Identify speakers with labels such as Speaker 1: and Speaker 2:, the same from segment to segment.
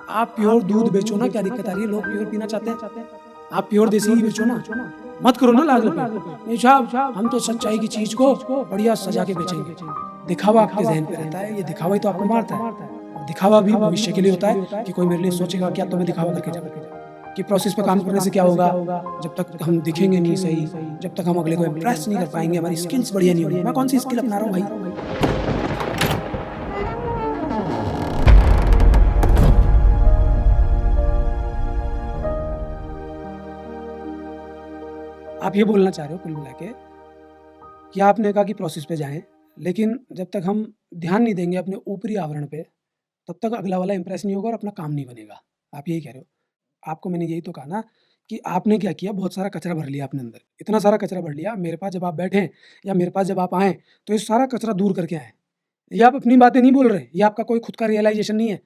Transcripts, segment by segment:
Speaker 1: आप प्योर दूध बेचो ना, क्या दिक्कत आ रही है? लोग प्योर पीना चाहते हैं। आप प्योर देसी ही बेचो ना, मत करो ना लाग लपेट। नहीं साहब, हम तो सच्चाई की चीज को बढ़िया सजा के बेचेंगे। दिखावा आपके जहन पे रहता है, ये दिखावा ही तो आपको मारता है। और दिखावा भी भविष्य के लिए होता है कि कोई मेरे लिए सोचेगा क्या, तो मैं दिखावा करके जाऊँ। कि प्रोसेस पे काम करने से क्या होगा? जब तक हम दिखेंगे नहीं सही, जब तक हम अगले को इम्प्रेस नहीं कर पाएंगे, हमारी स्किल्स बढ़िया नहीं होंगी। मैं कौन सी स्किल अपना रहा हूँ भाई? आप ये बोलना चाह रहे हो कुल मिला के कि आपने कहा कि प्रोसेस पे जाएं, लेकिन जब तक हम ध्यान नहीं देंगे अपने ऊपरी आवरण पे, तब तक अगला वाला इंप्रेस नहीं होगा और अपना काम नहीं बनेगा। आप यही कह रहे हो। आपको मैंने यही तो कहा ना कि आपने क्या किया, बहुत सारा कचरा भर लिया अपने अंदर। इतना सारा कचरा भर लिया, मेरे पास जब आप बैठे या मेरे पास जब आप आए तो ये सारा कचरा दूर करके आए। ये आप अपनी बातें नहीं बोल रहे, ये आपका कोई खुद का रियलाइजेशन नहीं है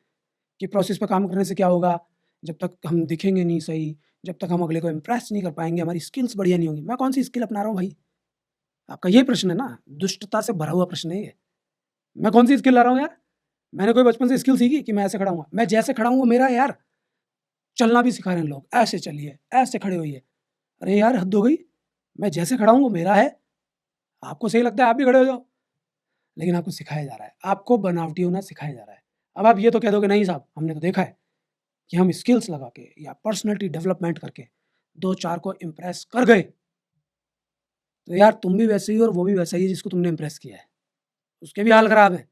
Speaker 1: कि प्रोसेस पे काम करने से क्या होगा। जब तक हम दिखेंगे नहीं सही, जब तक हम अगले को इम्प्रेस नहीं कर पाएंगे, हमारी स्किल्स बढ़िया नहीं होंगी। मैं कौन सी स्किल अपना रहा हूँ भाई? आपका ये प्रश्न है ना, दुष्टता से भरा हुआ प्रश्न है ये। मैं कौन सी स्किल ला रहा हूँ यार? मैंने कोई बचपन से स्किल सीखी कि मैं ऐसे खड़ा हूँ? मैं जैसे खड़ा हूँ वो मेरा है यार। चलना भी सिखा रहे हैं लोग, ऐसे चलिए, ऐसे खड़े होइए। अरे यार हद हो गई। मैं जैसे खड़ा हूँ वो मेरा है। आपको सही लगता है आप भी खड़े हो जाओ, लेकिन आपको सिखाया जा रहा है, आपको बनावटी होना सिखाया जा रहा है। अब आप ये तो कह दोगे नहीं साहब, हमने तो देखा है कि हम स्किल्स लगा के या पर्सनैलिटी डेवलपमेंट करके 2-4 को इम्प्रेस कर गए। तो यार तुम भी वैसे ही हो और वो भी वैसा ही है जिसको तुमने इम्प्रेस किया है। उसके भी हाल खराब है।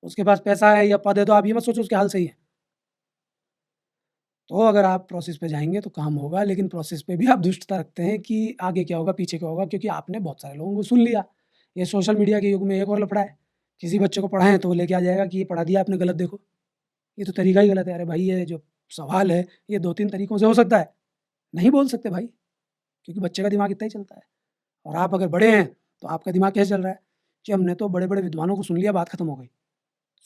Speaker 1: उसके पास पैसा है या पद है, तो आप ये मत सोचो उसके हाल सही है। तो अगर आप प्रोसेस पे जाएँगे तो काम होगा, लेकिन प्रोसेस पे भी आप दुष्टता रखते हैं कि आगे क्या होगा, पीछे क्या होगा, क्योंकि आपने बहुत सारे लोगों को सुन लिया। ये सोशल मीडिया के युग में एक और लफड़ा है। किसी बच्चे को पढ़ाएँ तो वो लेके आ जाएगा कि ये पढ़ा दिया आपने गलत देखो। ये तो तरीका ही गलत है। अरे भाई ये जो सवाल है ये 2-3 तरीकों से हो सकता है। नहीं बोल सकते भाई, क्योंकि बच्चे का दिमाग इतना ही चलता है। और आप अगर बड़े हैं तो आपका दिमाग कैसे चल रहा है कि हमने तो बड़े-बड़े विद्वानों को सुन लिया, बात खत्म हो गई।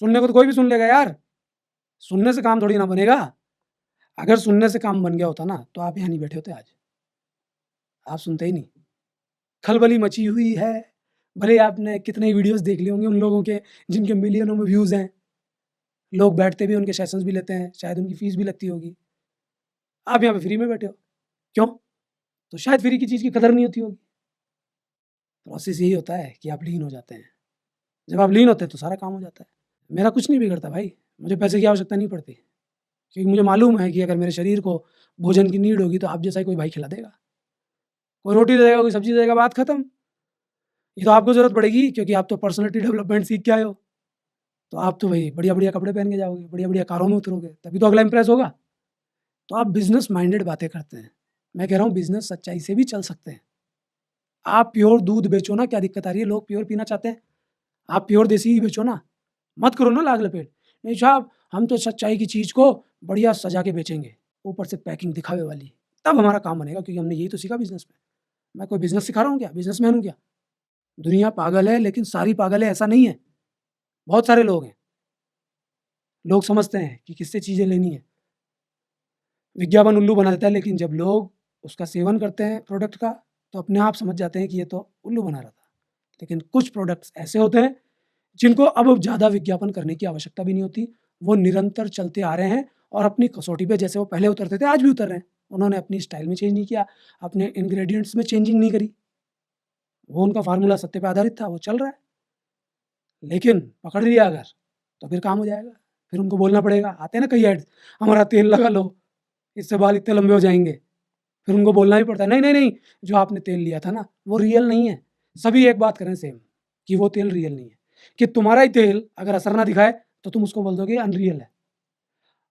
Speaker 1: सुनने को तो कोई भी सुन लेगा यार। सुनने से काम थोड़ी ना बनेगा। अगर सुनने से काम बन गया होता ना तो आप यहाँ नहीं बैठे होते आज। आप सुनते ही नहीं। खलबली मची हुई है। भले आपने कितने ही वीडियोज़ देख लिए होंगे उन लोगों के जिनके मिलियनों में व्यूज़ हैं। लोग बैठते भी उनके सेशंस भी लेते हैं, शायद उनकी फ़ीस भी लगती होगी। आप यहाँ पे फ्री में बैठे हो। क्यों? तो शायद फ्री की चीज़ की कदर नहीं होती होगी। प्रोसेस यही होता है कि आप लीन हो जाते हैं। जब आप लीन होते हैं तो सारा काम हो जाता है। मेरा कुछ नहीं बिगड़ता भाई, मुझे पैसे की आवश्यकता नहीं पड़ती। क्योंकि मुझे मालूम है कि अगर मेरे शरीर को भोजन की नीड होगी तो आप जैसा ही कोई भाई खिला देगा। कोई रोटी दे देगा, कोई सब्ज़ी दे देगा, बात खत्म। ये तो आपको ज़रूरत पड़ेगी क्योंकि आप तो पर्सनैलिटी डेवलपमेंट सीख के आए हो। तो आप तो वही बढ़िया-बढ़िया कपड़े पहन के जाओगे, बढ़िया-बढ़िया कारों में उतरोगे, तभी तो अगला इम्प्रेस होगा। तो आप बिज़नेस माइंडेड बातें करते हैं। मैं कह रहा हूँ बिज़नेस सच्चाई से भी चल सकते हैं। आप प्योर दूध बेचो ना, क्या दिक्कत आ रही है? लोग प्योर पीना चाहते हैं। आप प्योर देसी ही बेचो ना, मत करो ना लाग लपेट। नहीं साहब, हम तो सच्चाई की चीज़ को बढ़िया सजा के बेचेंगे, ऊपर से पैकिंग दिखावे वाली, तब हमारा काम बनेगा, क्योंकि हमने यही तो सीखा बिज़नेस में। मैं कोई बिज़नेस सिखा रहा हूँ क्या? बिज़नेसमैन हूँ क्या? दुनिया पागल है, लेकिन सारी पागल है ऐसा नहीं है। बहुत सारे लोग हैं। लोग समझते हैं कि किससे चीज़ें लेनी है। विज्ञापन उल्लू बना देता है, लेकिन जब लोग उसका सेवन करते हैं प्रोडक्ट का, तो अपने आप समझ जाते हैं कि ये तो उल्लू बना रहा था। लेकिन कुछ प्रोडक्ट्स ऐसे होते हैं जिनको अब ज़्यादा विज्ञापन करने की आवश्यकता भी नहीं होती। वो निरंतर चलते आ रहे हैं और अपनी कसौटी पे जैसे वो पहले उतरते थे, आज भी उतर रहे हैं। उन्होंने अपनी स्टाइल में चेंज नहीं किया, अपने इंग्रेडिएंट्स में चेंजिंग नहीं करी। वो उनका फ़ॉर्मूला सत्य पे आधारित था, वो चल रहा है। लेकिन पकड़ लिया अगर, तो फिर काम हो जाएगा। फिर उनको बोलना पड़ेगा, आते हैं ना कई एड्स, हमारा तेल लगा लो, इससे बाल इतने लंबे हो जाएँगे। फिर उनको बोलना भी पड़ता है, नहीं, नहीं, नहीं, जो आपने तेल लिया था ना, वो रियल नहीं है। सभी एक बात करें सेम, कि वो तेल रियल नहीं है। कि तुम्हारा ही तेल अगर असर ना दिखाए, तो तुम उसको बोल दोगे अनरियल है।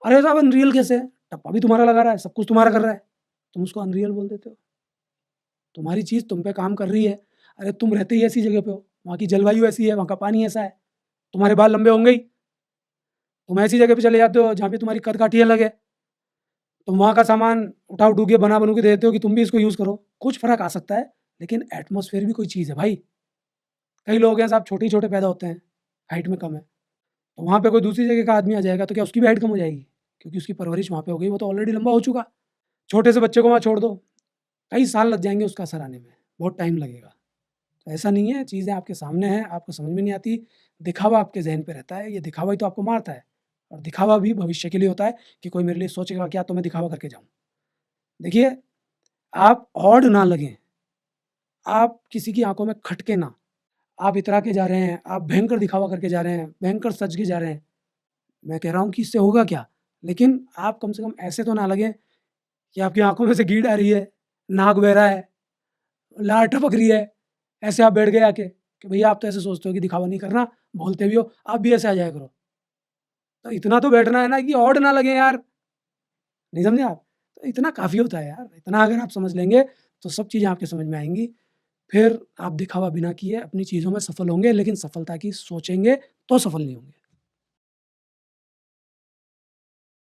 Speaker 1: अरे साहब अनरियल कैसे है? टप्पा भी तुम्हारा लगा रहा है, सब कुछ तुम्हारा कर रहा है, तुम उसको अनरियल बोल देते हो। तुम्हारी चीज़ तुम पे काम कर रही है। अरे तुम रहते ही ऐसी जगह पे हो, वहाँ की जलवायु ऐसी है, वहाँ का पानी ऐसा है, तुम्हारे बाल लंबे होंगे ही। तुम ऐसी जगह पे चले जाते हो जहाँ पे तुम्हारी कद-काठी अलग है। तुम वहाँ का सामान उठा-उठू के, बना-बनू के दे देते हो कि तुम भी इसको यूज़ करो। कुछ फ़र्क आ सकता है, लेकिन एटमॉस्फेयर भी कोई चीज़ है भाई। कई लोग हैं साहब छोटे ही छोटे पैदा होते हैं, हाइट में कम है। तो वहाँ पे कोई दूसरी जगह का आदमी आ जाएगा तो क्या उसकी भी हाइट कम हो जाएगी? क्योंकि उसकी परवरिश वहाँ पे हो गई, वो तो ऑलरेडी लंबा हो चुका। छोटे से बच्चे को वहाँ छोड़ दो, कई साल लग जाएँगे उसका असर आने में, बहुत टाइम लगेगा। तो ऐसा नहीं है, चीज़ें आपके सामने हैं, आपको समझ में नहीं आती, दिखावा आपके ज़हन पे रहता है, ये दिखावा ही तो आपको मारता है। और दिखावा भी भविष्य के लिए होता है कि कोई मेरे लिए सोचेगा क्या, तो मैं दिखावा करके जाऊँ। देखिए, आप ऑड ना लगें, आप किसी की आँखों में खटके ना। आप इतरा के जा रहे हैं, आप भयंकर दिखावा करके जा रहे हैं, भयंकर सज के जा रहे हैं। मैं कह रहा हूँ कि इससे होगा क्या? लेकिन आप कम से कम ऐसे तो ना लगें कि आपकी आँखों में से गीड आ रही है, नाक बह रहा है, लार टपक रही है। ऐसे आप बैठ गए आके कि भैया आप तो ऐसे सोचते हो कि दिखावा नहीं करना, बोलते भी हो, आप भी ऐसे आ जाया करो। तो इतना तो बैठना है ना कि ऑड ना लगे यार, नहीं समझे आप? तो इतना काफ़ी होता है यार, इतना अगर आप समझ लेंगे तो सब चीज़ें आपके समझ में आएँगी। फिर आप दिखावा बिना किए अपनी चीज़ों में सफल होंगे, लेकिन सफलता की सोचेंगे तो सफल नहीं होंगे।